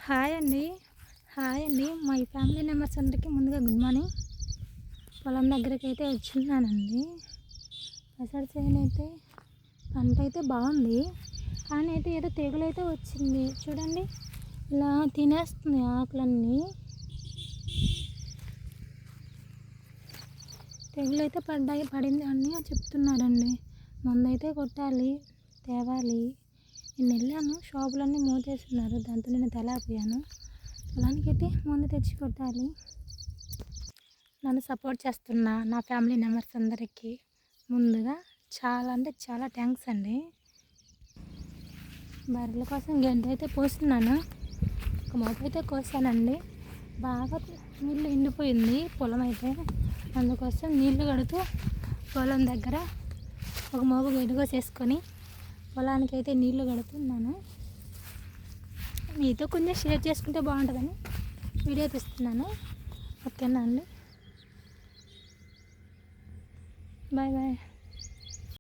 Hi అండి. మా family members అందరికీ ముందుగా గుడ్ మార్నింగ్. పొలం దగ్గరికి అయితే వచ్చిన్నానండి. పెసర చేను అయితే పంట అయితే బాగుంది, కానీ అయితే ఏదో తెగులైతే వచ్చింది చూడండి. ఇలా తినేస్తుంది ఆకులన్నీ. తెగులైతే పడింది అని చెప్తున్నారండి. మందైతే కొట్టాలి, తేవాలి. నేను వెళ్ళాను, షాపులన్నీ మూసేస్తున్నారు, దాంతో నేను తెలపోయాను. పొలానికైతే మందు తెచ్చి కొట్టాలి. నన్ను సపోర్ట్ చేస్తున్న నా ఫ్యామిలీ మెంబర్స్ అందరికీ ముందుగా చాలా అంటే చాలా థ్యాంక్స్ అండి. బర్రెల కోసం గడ్డి అయితే పోస్తున్నాను, ఒక మోపు అయితే కోసానండి. బాగా నీళ్ళు ఎండిపోయింది పొలం అయితే, అందుకోసం నీళ్లు కడుతూ పొలం దగ్గర ఒక మోపు గడ్డి కోసేసుకొని పొలానికి అయితే నీళ్లు కడుతున్నాను. మీతో కొంచెం షేర్ చేసుకుంటే బాగుంటుందని వీడియో తీస్తున్నాను. ఓకేనా అండి, బాయ్ బాయ్.